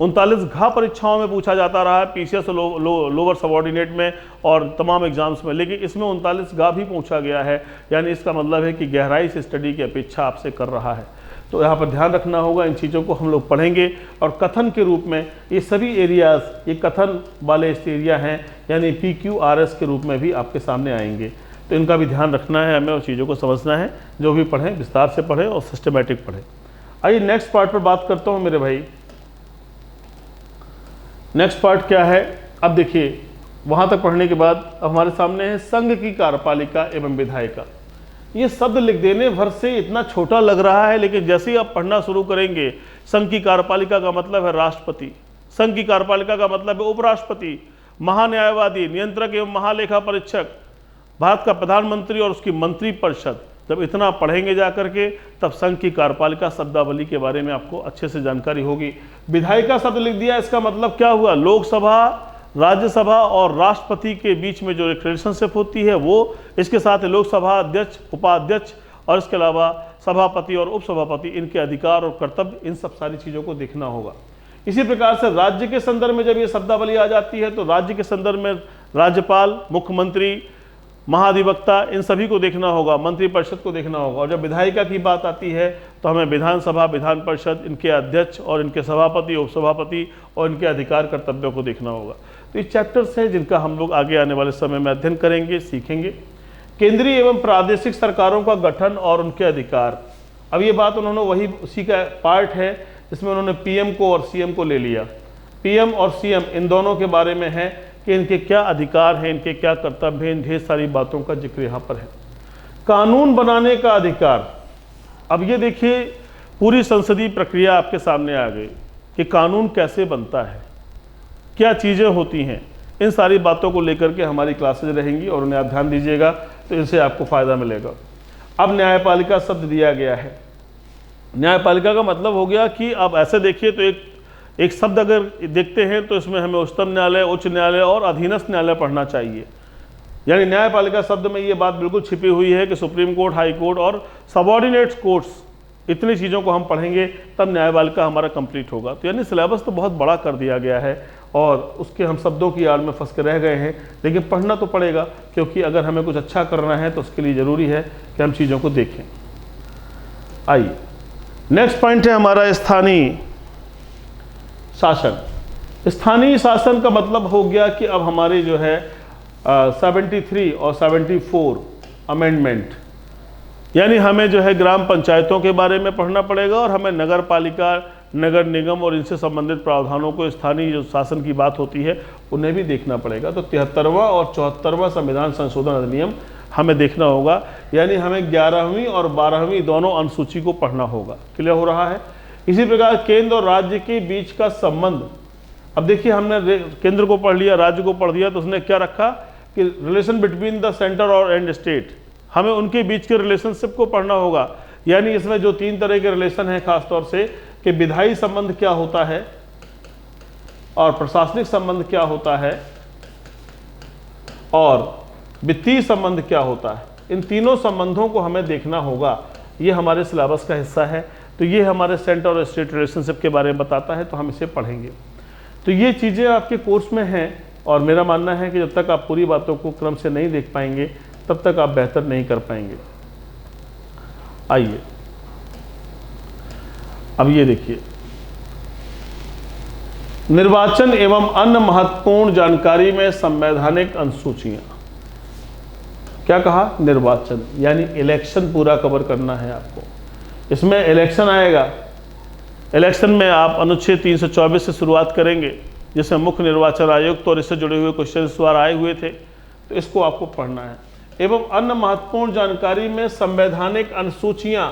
39 घा परीक्षाओं में पूछा जाता रहा है, पीसीएस लोअर सबऑर्डिनेट में और तमाम एग्जाम्स में, लेकिन इसमें 39 गा भी पूछा गया है। यानी इसका मतलब है कि गहराई से स्टडी की अपेक्षा आपसे कर रहा है। तो यहाँ पर ध्यान रखना होगा, इन चीज़ों को हम लोग पढ़ेंगे और कथन के रूप में ये सभी एरियाज़, ये कथन वाले एरिया हैं, यानी PQRS के रूप में भी आपके सामने आएंगे। तो इनका भी ध्यान रखना है हमें और चीज़ों को समझना है। जो भी पढ़ें विस्तार से पढ़ें और सिस्टमेटिक पढ़ें। आइए नेक्स्ट पार्ट पर बात करता हूँ मेरे भाई। नेक्स्ट पार्ट क्या है, अब देखिए वहाँ तक पढ़ने के बाद अब हमारे सामने है संघ की कार्यपालिका एवं विधायिका। ये शब्द लिख देने भर से इतना छोटा लग रहा है, लेकिन जैसे ही आप पढ़ना शुरू करेंगे, संघ की कार्यपालिका का मतलब है राष्ट्रपति, संघ की कार्यपालिका का मतलब है उपराष्ट्रपति, महान्यायवादी, नियंत्रक एवं महालेखा परीक्षक, भारत का प्रधानमंत्री और उसकी मंत्री परिषद। जब इतना पढ़ेंगे जा करके तब संघ की कार्यपालिका शब्दावली के बारे में आपको अच्छे से जानकारी होगी। विधायिका शब्द लिख दिया, इसका मतलब क्या हुआ, लोकसभा, राज्यसभा और राष्ट्रपति के बीच में जो रिलेशनशिप होती है वो, इसके साथ लोकसभा अध्यक्ष, उपाध्यक्ष और इसके अलावा सभापति और उपसभापति, इनके अधिकार और कर्तव्य, इन सब सारी चीज़ों को देखना होगा। इसी प्रकार से राज्य के संदर्भ में जब ये शब्दावली आ जाती है तो राज्य के संदर्भ में राज्यपाल, मुख्यमंत्री, महाधिवक्ता, इन सभी को देखना होगा, मंत्रिपरिषद को देखना होगा। और जब विधायिका की बात आती है तो हमें विधानसभा, विधान परिषद, इनके अध्यक्ष और इनके सभापति, उपसभापति और इनके अधिकार कर्तव्यों को देखना होगा। तो ये चैप्टर्स हैं जिनका हम लोग आगे आने वाले समय में अध्ययन करेंगे, सीखेंगे। केंद्रीय एवं प्रादेशिक सरकारों का गठन और उनके अधिकार, अब ये बात उन्होंने वही उसी का पार्ट है जिसमें उन्होंने पीएम को और सीएम को ले लिया। पीएम और सीएम इन दोनों के बारे में है कि इनके क्या अधिकार हैं, इनके क्या कर्तव्य हैं, इन ढेर सारी बातों का जिक्र यहाँ पर है। कानून बनाने का अधिकार, अब ये देखिए पूरी संसदीय प्रक्रिया आपके सामने आ गई कि कानून कैसे बनता है, क्या चीज़ें होती हैं, इन सारी बातों को लेकर के हमारी क्लासेज रहेंगी और उन्हें आप ध्यान दीजिएगा तो इनसे आपको फ़ायदा मिलेगा। अब न्यायपालिका शब्द दिया गया है। न्यायपालिका का मतलब हो गया कि आप ऐसे देखिए तो एक शब्द अगर देखते हैं तो इसमें हमें उच्चतम न्यायालय, उच्च न्यायालय और अधीनस्थ न्यायालय पढ़ना चाहिए। यानी न्यायपालिका शब्द में ये बात बिल्कुल छिपी हुई है कि सुप्रीम कोर्ट, हाई कोर्ट और सबऑर्डिनेट कोर्ट्स, इतनी चीज़ों को हम पढ़ेंगे तब न्यायपालिका हमारा कंप्लीट होगा। तो यानी सिलेबस तो बहुत बड़ा कर दिया गया है और उसके हम शब्दों की आड़ में फंस के रह गए हैं, लेकिन पढ़ना तो पड़ेगा क्योंकि अगर हमें कुछ अच्छा करना है तो उसके लिए ज़रूरी है कि हम चीज़ों को देखें। आइए नेक्स्ट पॉइंट है हमारा स्थानीय शासन। स्थानीय शासन का मतलब हो गया कि अब हमारे जो है 73 और 74 अमेंडमेंट, यानी हमें जो है ग्राम पंचायतों के बारे में पढ़ना पड़ेगा और हमें नगर पालिका, नगर निगम और इनसे संबंधित प्रावधानों को, स्थानीय जो शासन की बात होती है उन्हें भी देखना पड़ेगा। तो 73वां और 74वां संविधान संशोधन अधिनियम हमें देखना होगा, यानी हमें 11वीं और 12वीं दोनों अनुसूची को पढ़ना होगा। क्लियर हो रहा है। इसी प्रकार केंद्र और राज्य के बीच का संबंध, अब देखिए हमने केंद्र को पढ़ लिया, राज्य को पढ़ दिया, तो उसने क्या रखा कि रिलेशन बिटवीन द सेंटर और एंड स्टेट, हमें उनके बीच के रिलेशनशिप को पढ़ना होगा। यानी इसमें जो 3 तरह के रिलेशन हैं खासतौर से कि विधायी संबंध क्या होता है और प्रशासनिक संबंध क्या होता है और वित्तीय संबंध क्या होता है, इन तीनों संबंधों को हमें देखना होगा। ये हमारे सिलेबस का हिस्सा है। तो ये हमारे सेंटर और स्टेट रिलेशनशिप के बारे में बताता है, तो हम इसे पढ़ेंगे। तो ये चीज़ें आपके कोर्स में हैं और मेरा मानना है कि जब तक आप पूरी बातों को क्रम से नहीं देख पाएंगे तब तक आप बेहतर नहीं कर पाएंगे। आइए अब ये देखिए, निर्वाचन एवं अन्य महत्वपूर्ण जानकारी में संवैधानिक अनुसूचियां। क्या कहा? निर्वाचन, यानी इलेक्शन पूरा कवर करना है आपको। इसमें इलेक्शन आएगा। इलेक्शन में आप अनुच्छेद 324 से शुरुआत करेंगे, जिसमें मुख्य निर्वाचन आयुक्त और इससे जुड़े हुए क्वेश्चन इस बार आए हुए थे, तो इसको आपको पढ़ना है। एवं अन्य महत्वपूर्ण जानकारी में संवैधानिक अनुसूचियां,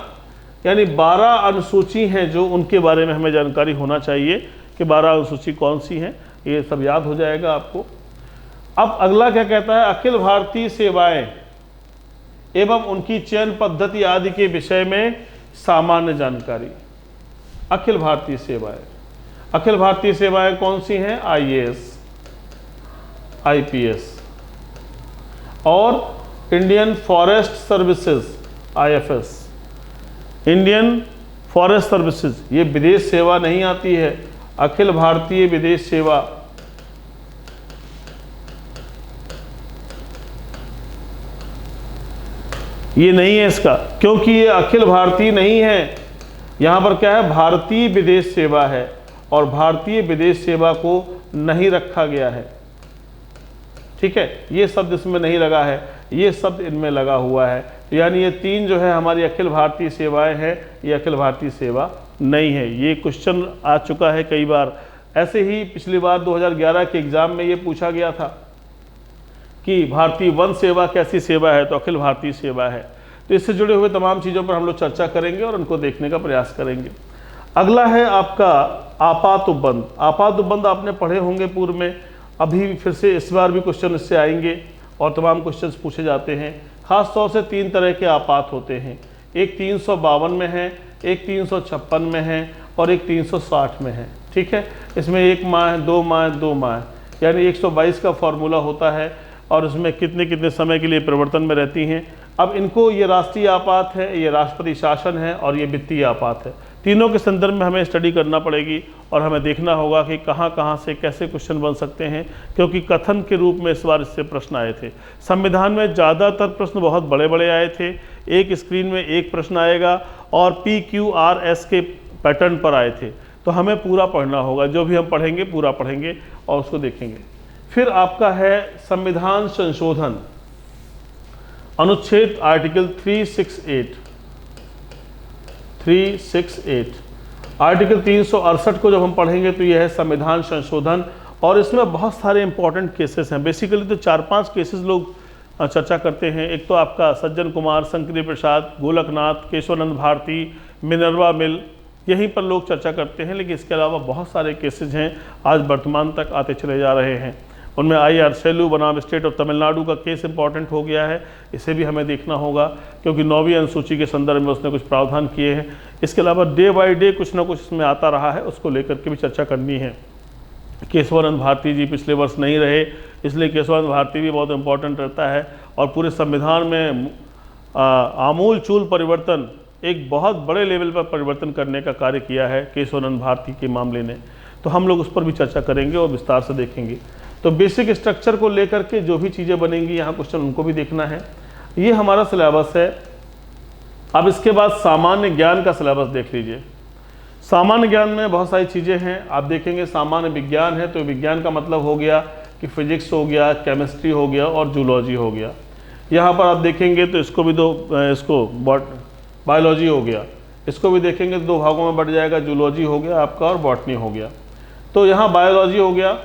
यानी 12 अनुसूची हैं जो उनके बारे में हमें जानकारी होना चाहिए कि 12 अनुसूची कौन सी हैं, ये सब याद हो जाएगा आपको। अब अगला क्या कहता है? अखिल भारतीय सेवाएं एवं उनकी चयन पद्धति आदि के विषय में सामान्य जानकारी। अखिल भारतीय सेवाएं, अखिल भारतीय सेवाएं कौन सी हैं? आईएएस, आईपीएस और Indian forest services, IFS. Indian forest services, ये विदेश सेवा नहीं आती है, अखिल भारतीय विदेश सेवा। ये नहीं है इसका, क्योंकि ये अखिल भारतीय नहीं है। यहां पर क्या है? भारतीय विदेश सेवा है और भारतीय विदेश सेवा को नहीं रखा गया है। ठीक है, ये शब्द इसमें नहीं लगा है, ये शब्द इनमें लगा हुआ है। यानी ये 3 जो है हमारी अखिल भारतीय सेवाएं हैं, ये अखिल भारतीय सेवा नहीं है। ये क्वेश्चन आ चुका है कई बार। ऐसे ही पिछली बार 2011 के एग्जाम में ये पूछा गया था कि भारतीय वन सेवा कैसी सेवा है, तो अखिल भारतीय सेवा है। तो इससे जुड़े हुए तमाम चीज़ों पर हम लोग चर्चा करेंगे और उनको देखने का प्रयास करेंगे। अगला है आपका आपात उपबंध। आपात उपबंध आपने पढ़े होंगे पूर्व में, अभी फिर से इस बार भी क्वेश्चन इससे आएंगे और तमाम क्वेश्चंस पूछे जाते हैं। खास तौर से 3 तरह के आपात होते हैं, एक 352 में है, एक 356 में है और एक 360 में है। ठीक है, इसमें 1 माह, 2 माह, 2 माह, यानी 122 का फॉर्मूला होता है और इसमें कितने कितने समय के लिए परिवर्तन में रहती हैं। अब इनको, ये राष्ट्रीय आपात है, ये राष्ट्रपति शासन है और ये वित्तीय आपात है। तीनों के संदर्भ में हमें स्टडी करना पड़ेगी और हमें देखना होगा कि कहाँ कहाँ से कैसे क्वेश्चन बन सकते हैं, क्योंकि कथन के रूप में इस बार इससे प्रश्न आए थे। संविधान में ज़्यादातर प्रश्न बहुत बड़े बड़े आए थे, एक स्क्रीन में एक प्रश्न आएगा और PQRS के पैटर्न पर आए थे। तो हमें पूरा पढ़ना होगा, जो भी हम पढ़ेंगे पूरा पढ़ेंगे और उसको देखेंगे। फिर आपका है संविधान संशोधन, अनुच्छेद आर्टिकल 368 आर्टिकल 368 को जब हम पढ़ेंगे तो यह है संविधान संशोधन, और इसमें बहुत सारे इंपॉर्टेंट केसेस हैं। बेसिकली तो 4-5 केसेस लोग चर्चा करते हैं। एक तो आपका सज्जन कुमार, शंकरी प्रसाद, गोलकनाथ, केशवानंद भारती, मिनर्वा मिल, यहीं पर लोग चर्चा करते हैं, लेकिन इसके अलावा बहुत सारे केसेज हैं आज वर्तमान तक आते चले जा रहे हैं। उनमें IR सेलू बनाम स्टेट ऑफ तमिलनाडु का केस इंपॉर्टेंट हो गया है, इसे भी हमें देखना होगा क्योंकि 9वीं अनुसूची के संदर्भ में उसने कुछ प्रावधान किए हैं। इसके अलावा डे बाय डे कुछ ना कुछ इसमें आता रहा है, उसको लेकर के भी चर्चा करनी है। केशवानंद भारती जी पिछले वर्ष नहीं रहे, इसलिए केशवानंद भारती भी बहुत इंपॉर्टेंट रहता है, और पूरे संविधान में आमूल चूल परिवर्तन, एक बहुत बड़े लेवल पर परिवर्तन करने का कार्य किया है केशवानंद भारती के मामले ने। तो हम लोग उस पर भी चर्चा करेंगे और विस्तार से देखेंगे। तो बेसिक स्ट्रक्चर को लेकर के जो भी चीज़ें बनेंगी यहाँ क्वेश्चन उनको भी देखना है। ये हमारा सिलेबस है। अब इसके बाद सामान्य ज्ञान का सिलेबस देख लीजिए। सामान्य ज्ञान में बहुत सारी चीज़ें हैं, आप देखेंगे सामान्य विज्ञान है तो विज्ञान का मतलब हो गया कि फिजिक्स हो गया, केमिस्ट्री हो गया और जूलॉजी हो गया। यहाँ पर आप देखेंगे तो इसको भी इसको बायोलॉजी हो गया, इसको भी देखेंगे तो 2 भागों में बढ़ जाएगा, जूलॉजी हो गया आपका और बॉटनी हो गया। तो यहाँ बायोलॉजी हो गया।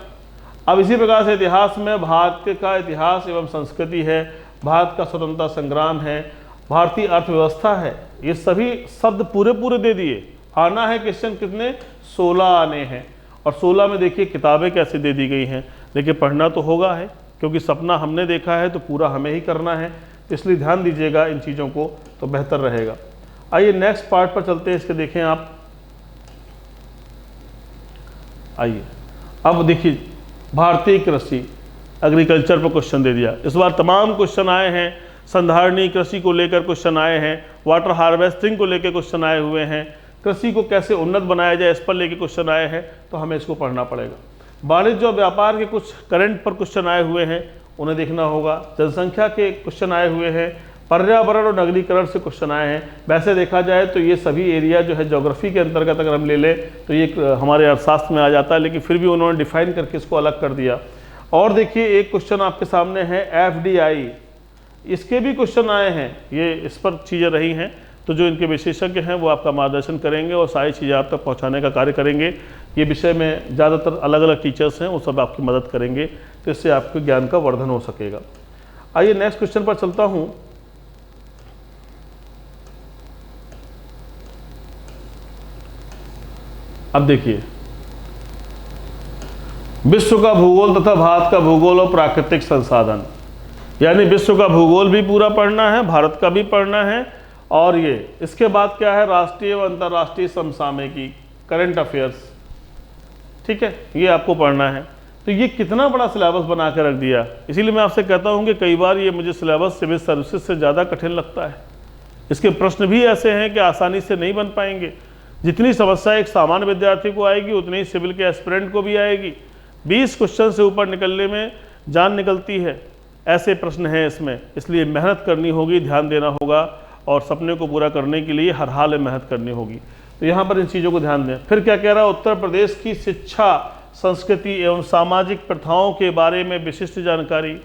अब इसी प्रकार से इतिहास में भारत का इतिहास एवं संस्कृति है, भारत का स्वतंत्रता संग्राम है, भारतीय अर्थव्यवस्था है, ये सभी शब्द पूरे दे दिए। आना है क्वेश्चन कितने, 16 आने हैं, और 16 में देखिए किताबें कैसे दे दी गई हैं, लेकिन पढ़ना तो होगा है क्योंकि सपना हमने देखा है तो पूरा हमें ही करना है, इसलिए ध्यान दीजिएगा इन चीज़ों को तो बेहतर रहेगा। आइए नेक्स्ट पार्ट पर चलते हैं, इसके देखें आप। आइए अब देखिए भारतीय कृषि एग्रीकल्चर पर क्वेश्चन दे दिया। इस बार तमाम क्वेश्चन आए हैं, संधारणी कृषि को लेकर क्वेश्चन आए हैं, वाटर हार्वेस्टिंग को लेकर क्वेश्चन आए हुए हैं, कृषि को कैसे उन्नत बनाया जाए इस पर लेकर क्वेश्चन आए हैं, तो हमें इसको पढ़ना पड़ेगा। वाणिज्य और व्यापार के कुछ करंट पर क्वेश्चन आए हुए हैं, उन्हें देखना होगा। जनसंख्या के क्वेश्चन आए हुए हैं, पर्यावरण और नगरीकरण से क्वेश्चन आए हैं। वैसे देखा जाए तो ये सभी एरिया जो है ज्योग्राफी के अंतर्गत अगर हम ले लें तो ये हमारे अर्थशास्त्र में आ जाता है, लेकिन फिर भी उन्होंने डिफाइन करके इसको अलग कर दिया। और देखिए एक क्वेश्चन आपके सामने है FDI, इसके भी क्वेश्चन आए हैं, ये इस पर चीज़ें रही हैं, तो जो इनके विशेषज्ञ हैं वो आपका मार्गदर्शन करेंगे और सारी चीज़ें आप तक पहुँचाने का कार्य करेंगे। ये विषय में ज़्यादातर अलग अलग टीचर्स हैं, वो सब आपकी मदद करेंगे, तो इससे आपके ज्ञान का वर्धन हो सकेगा। आइए नेक्स्ट क्वेश्चन पर चलता हूँ। अब देखिए विश्व का भूगोल तथा भारत का भूगोल और प्राकृतिक संसाधन, यानी विश्व का भूगोल भी पूरा पढ़ना है, भारत का भी पढ़ना है, और ये इसके बाद क्या है, राष्ट्रीय व अंतर्राष्ट्रीय समसामयिकी, करंट अफेयर्स, ठीक है, ये आपको पढ़ना है। तो ये कितना बड़ा सिलेबस बना कर रख दिया। इसीलिए मैं आपसे कहता हूँ कि कई बार ये मुझे सिलेबस सिविल सर्विसेज से ज़्यादा कठिन लगता है। इसके प्रश्न भी ऐसे हैं कि आसानी से नहीं बन पाएंगे। जितनी समस्या एक सामान्य विद्यार्थी को आएगी उतनी ही सिविल के एस्पिरेंट को भी आएगी। 20 क्वेश्चन से ऊपर निकलने में जान निकलती है, ऐसे प्रश्न हैं इसमें, इसलिए मेहनत करनी होगी, ध्यान देना होगा, और सपने को पूरा करने के लिए हर हाल में मेहनत करनी होगी। तो यहाँ पर इन चीज़ों को ध्यान दें। फिर क्या कह रहा है, उत्तर प्रदेश की शिक्षा, संस्कृति एवं सामाजिक प्रथाओं के बारे में विशिष्ट जानकारी,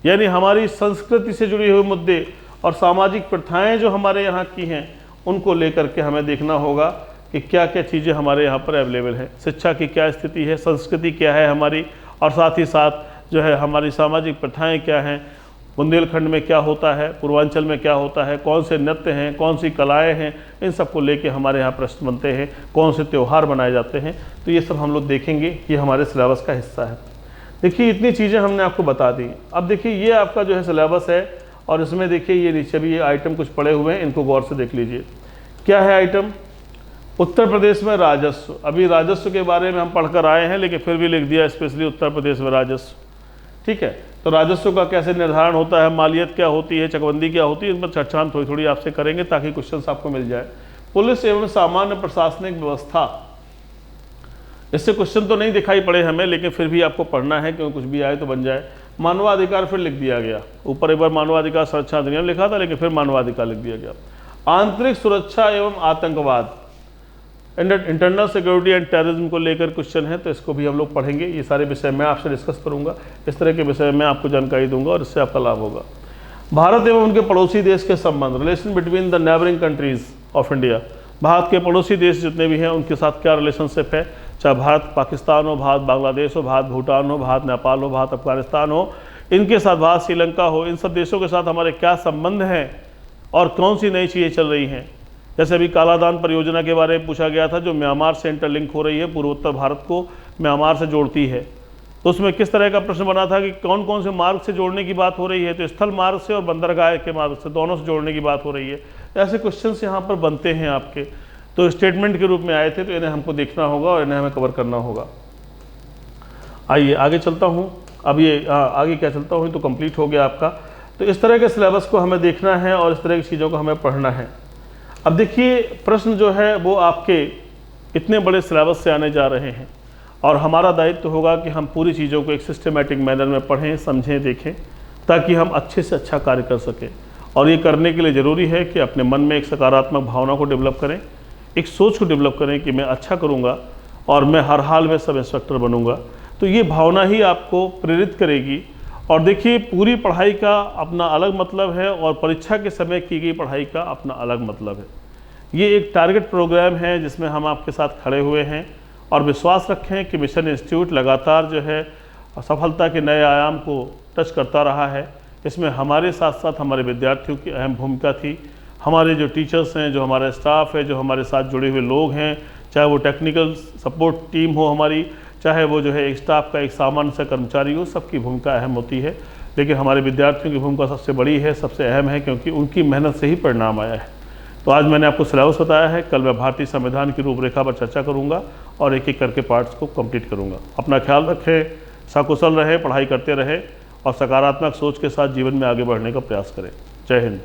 यानी हमारी संस्कृति से जुड़े हुए मुद्दे और सामाजिक प्रथाएं जो हमारे यहाँ की हैं उनको लेकर के हमें देखना होगा कि क्या क्या चीज़ें हमारे यहाँ पर अवेलेबल हैं, शिक्षा की क्या स्थिति है, संस्कृति क्या है हमारी, और साथ ही साथ जो है हमारी सामाजिक प्रथाएं क्या हैं, बुंदेलखंड में क्या होता है, पूर्वांचल में क्या होता है, कौन से नृत्य हैं, कौन सी कलाएं हैं, इन सब को लेके हमारे यहाँ प्रश्न बनते हैं, कौन से त्यौहार मनाए जाते हैं। तो ये सब हम लोग देखेंगे, ये हमारे सिलेबस का हिस्सा है। देखिए इतनी चीज़ें हमने आपको बता दी। अब देखिए ये आपका जो है सिलेबस है, और इसमें देखिए ये नीचे भी ये आइटम कुछ पड़े हुए हैं, इनको गौर से देख लीजिए। क्या है आइटम, उत्तर प्रदेश में राजस्व। अभी राजस्व के बारे में हम पढ़कर आए हैं, लेकिन फिर भी लिख दिया स्पेशली उत्तर प्रदेश में राजस्व, ठीक है। तो राजस्व का कैसे निर्धारण होता है, मालियत क्या होती है, चकबंदी क्या होती है, इन पर चर्चा हम थोड़ी थोड़ी आपसे करेंगे ताकि क्वेश्चंस आपको मिल जाए। पुलिस एवं सामान्य प्रशासनिक व्यवस्था, इससे क्वेश्चन तो नहीं दिखाई पड़े हमें, लेकिन फिर भी आपको पढ़ना है क्योंकि कुछ भी आए तो बन जाए। मानवाधिकार फिर लिख दिया गया, ऊपर एक बार मानवाधिकार संरक्षण अधिनियम लिखा था, लेकिन फिर मानवाधिकार लिख दिया गया। आंतरिक सुरक्षा एवं आतंकवाद, इंटरनल सिक्योरिटी एंड टेररिज्म को लेकर क्वेश्चन है, तो इसको भी हम लोग पढ़ेंगे। ये सारे विषय मैं आपसे डिस्कस करूंगा, इस तरह के विषय में आपको जानकारी दूंगा और इससे आपका लाभ होगा। भारत एवं उनके पड़ोसी देश के संबंध, relation between the neighbouring countries of India, Bharat के पड़ोसी देश जितने भी हैं उनके साथ क्या रिलेशनशिप है, चाहे भारत पाकिस्तान हो, भारत बांग्लादेश हो, भारत भूटान हो, भारत नेपाल हो, भारत अफगानिस्तान हो, इनके साथ भारत श्रीलंका हो, इन सब देशों के साथ हमारे क्या संबंध हैं और कौन सी नई चीज़ें चल रही हैं। जैसे अभी कालादान परियोजना के बारे में पूछा गया था, जो म्यांमार से इंटरलिंक हो रही है, पूर्वोत्तर भारत को म्यांमार से जोड़ती है, तो उसमें किस तरह का प्रश्न बना था कि कौन कौन से मार्ग से जोड़ने की बात हो रही है, तो स्थल मार्ग से और बंदरगाह के मार्ग से, दोनों से जोड़ने की बात हो रही है। ऐसे क्वेश्चंस यहाँ पर बनते हैं आपके, तो स्टेटमेंट के रूप में आए थे, तो इन्हें हमको देखना होगा और इन्हें हमें कवर करना होगा। आइए आगे चलता हूँ। अब ये आगे क्या चलता हूँ, तो कंप्लीट हो गया आपका। तो इस तरह के सिलेबस को हमें देखना है और इस तरह की चीज़ों को हमें पढ़ना है। अब देखिए, प्रश्न जो है वो आपके इतने बड़े सिलेबस से आने जा रहे हैं और हमारा दायित्व होगा कि हम पूरी चीज़ों को एक सिस्टमेटिक मैनर में पढ़ें, समझें, देखें, ताकि हम अच्छे से अच्छा कार्य कर सकें। और ये करने के लिए ज़रूरी है कि अपने मन में एक सकारात्मक भावना को डेवलप करें, एक सोच को डेवलप करें कि मैं अच्छा करूँगा और मैं हर हाल में सब इंस्पेक्टर बनूँगा। तो ये भावना ही आपको प्रेरित करेगी। और देखिए, पूरी पढ़ाई का अपना अलग मतलब है और परीक्षा के समय की गई पढ़ाई का अपना अलग मतलब है। ये एक टारगेट प्रोग्राम है जिसमें हम आपके साथ खड़े हुए हैं और विश्वास रखें कि मिशन इंस्टीट्यूट लगातार जो है सफलता के नए आयाम को टच करता रहा है। इसमें हमारे साथ साथ हमारे विद्यार्थियों की अहम भूमिका थी। हमारे जो टीचर्स हैं, जो हमारा स्टाफ है, जो हमारे साथ जुड़े हुए लोग हैं, चाहे वो टेक्निकल सपोर्ट टीम हो हमारी, चाहे वो जो है एक स्टाफ का एक सामान्य सा कर्मचारी हो, सबकी भूमिका अहम होती है। लेकिन हमारे विद्यार्थियों की भूमिका सबसे बड़ी है, सबसे अहम है, क्योंकि उनकी मेहनत से ही परिणाम आया है। तो आज मैंने आपको सिलेबस बताया है, कल मैं भारतीय संविधान की रूपरेखा पर चर्चा करूंगा और एक एक करके पार्ट्स को कंप्लीट करूंगा। अपना ख्याल रखें, सकुशल रहे, पढ़ाई करते रहे और सकारात्मक सोच के साथ जीवन में आगे बढ़ने का प्रयास करें। जय हिंद।